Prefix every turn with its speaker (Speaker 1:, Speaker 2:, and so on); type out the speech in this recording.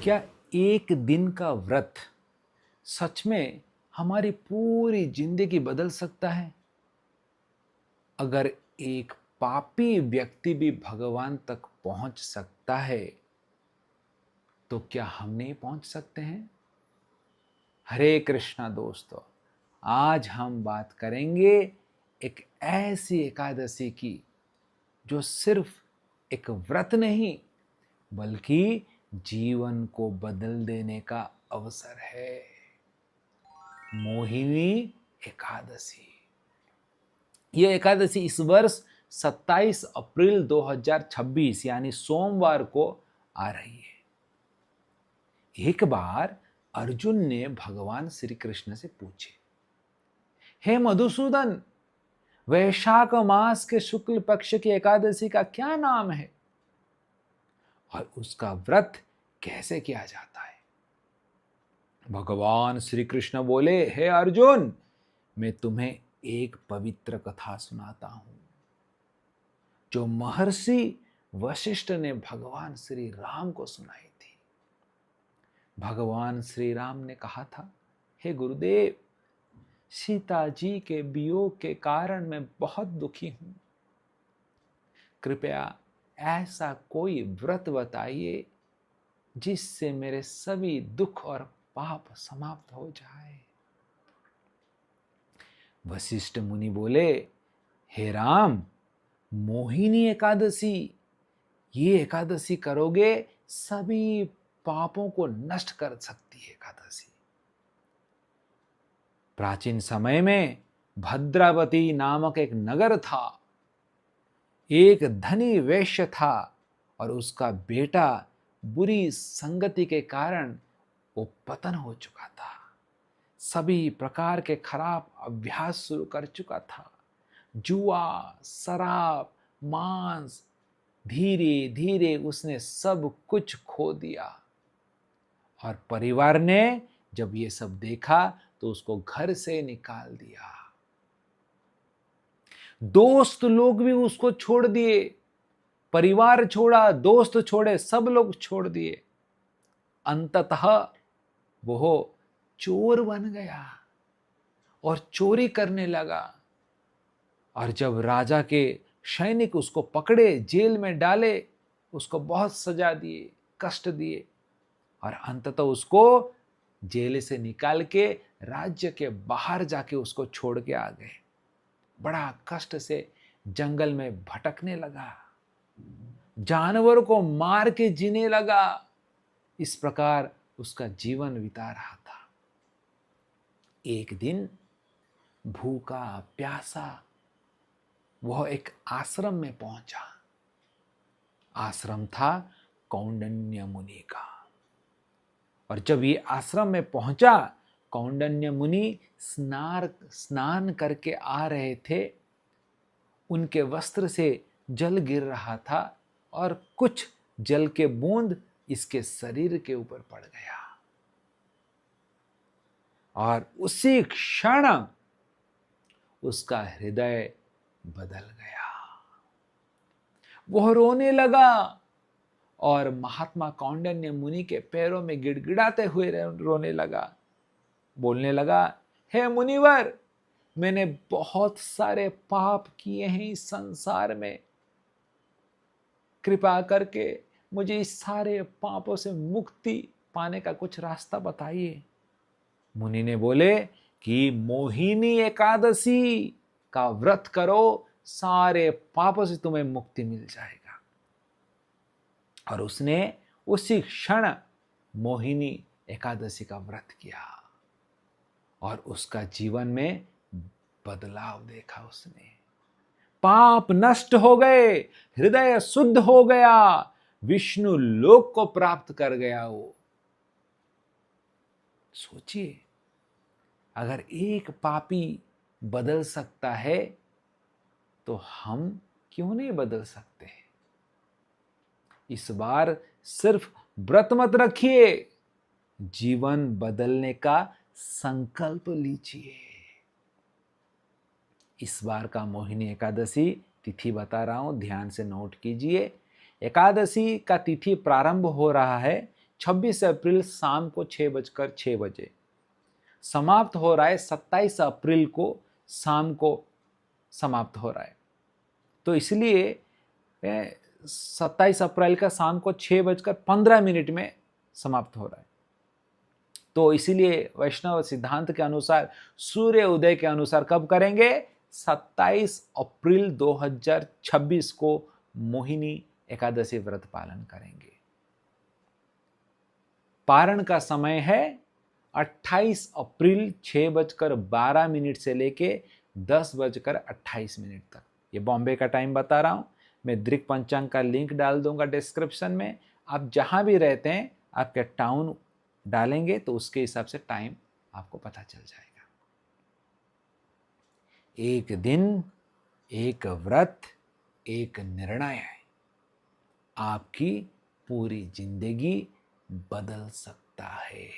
Speaker 1: क्या एक दिन का व्रत सच में हमारी पूरी जिंदगी बदल सकता है? अगर एक पापी व्यक्ति भी भगवान तक पहुंच सकता है, तो क्या हम नहीं पहुंच सकते हैं? हरे कृष्णा दोस्तों, आज हम बात करेंगे एक ऐसी एकादशी की जो सिर्फ एक व्रत नहीं बल्कि जीवन को बदल देने का अवसर है। मोहिनी एकादशी। ये एकादशी इस वर्ष 27 अप्रैल 2026 यानी सोमवार को आ रही है। एक बार अर्जुन ने भगवान श्री कृष्ण से पूछे, हे मधुसूदन, वैशाख मास के शुक्ल पक्ष की एकादशी का क्या नाम है और उसका व्रत कैसे किया जाता है? भगवान श्री कृष्ण बोले, हे अर्जुन, मैं तुम्हें एक पवित्र कथा सुनाता हूं जो महर्षि वशिष्ठ ने भगवान श्री राम को सुनाई थी। भगवान श्री राम ने कहा था, हे गुरुदेव, सीता जी के वियोग के कारण मैं बहुत दुखी हूं। कृपया ऐसा कोई व्रत बताइए जिससे मेरे सभी दुख और पाप समाप्त हो जाए। वशिष्ठ मुनि बोले, हे राम, मोहिनी एकादशी, ये एकादशी करोगे सभी पापों को नष्ट कर सकती है एकादशी। प्राचीन समय में भद्रावती नामक एक नगर था। एक धनी वैश्य था और उसका बेटा बुरी संगति के कारण वो पतन हो चुका था। सभी प्रकार के खराब अभ्यास शुरू कर चुका था। जुआ, शराब, मांस, धीरे धीरे उसने सब कुछ खो दिया। और परिवार ने जब ये सब देखा तो उसको घर से निकाल दिया। दोस्त लोग भी उसको छोड़ दिए। परिवार छोड़ा, दोस्त छोड़े, सब लोग छोड़ दिए। अंततः वो चोर बन गया और चोरी करने लगा। और जब राजा के सैनिक उसको पकड़े, जेल में डाले, उसको बहुत सजा दिए, कष्ट दिए और अंततः उसको जेल से निकाल के राज्य के बाहर जाके उसको छोड़ के आ गए। बड़ा कष्ट से जंगल में भटकने लगा, जानवरों को मार के जीने लगा। इस प्रकार उसका जीवन बिता रहा था। एक दिन भूखा प्यासा वह एक आश्रम में पहुंचा। आश्रम था कौंडिन्य मुनि का। और जब ये आश्रम में पहुंचा, कौंडिन्य मुनि स्नान करके आ रहे थे। उनके वस्त्र से जल गिर रहा था और कुछ जल के बूंद इसके शरीर के ऊपर पड़ गया। और उसी क्षण उसका हृदय बदल गया। वह रोने लगा और महात्मा कौंडिन्य मुनि के पैरों में गिड़गिड़ाते हुए रोने लगा। बोलने लगा, हे मुनिवर, मैंने बहुत सारे पाप किए हैं इस संसार में। कृपा करके मुझे इस सारे पापों से मुक्ति पाने का कुछ रास्ता बताइए। मुनि ने बोले कि मोहिनी एकादशी का व्रत करो, सारे पापों से तुम्हें मुक्ति मिल जाएगा। और उसने उसी क्षण मोहिनी एकादशी का व्रत किया और उसका जीवन में बदलाव देखा उसने। पाप नष्ट हो गए, हृदय शुद्ध हो गया, विष्णु लोक को प्राप्त कर गया वो। सोचिए, अगर एक पापी बदल सकता है तो हम क्यों नहीं बदल सकते? इस बार सिर्फ व्रत मत रखिए, जीवन बदलने का संकल्प लीजिए। इस बार का मोहिनी एकादशी तिथि बता रहा हूं, ध्यान से नोट कीजिए। एकादशी का तिथि प्रारंभ हो रहा है 26 अप्रैल शाम को 6:06 समाप्त हो रहा है 27 अप्रैल को शाम को समाप्त हो रहा है। तो इसलिए 27 अप्रैल का शाम को 6:15 में समाप्त हो रहा है। तो इसीलिए वैष्णव सिद्धांत के अनुसार सूर्य उदय के अनुसार कब करेंगे? 27 अप्रैल 2026 को मोहिनी एकादशी व्रत पालन करेंगे। पारण का समय है 28 अप्रैल 6:12 से लेके 10:28 तक। ये बॉम्बे का टाइम बता रहा हूं मैं। दृक पंचांग का लिंक डाल दूंगा डिस्क्रिप्शन में। आप जहां भी रहते हैं आपके टाउन डालेंगे तो उसके हिसाब से टाइम आपको पता चल जाएगा। एक दिन, एक व्रत, एक निर्णय आपकी पूरी जिंदगी बदल सकता है।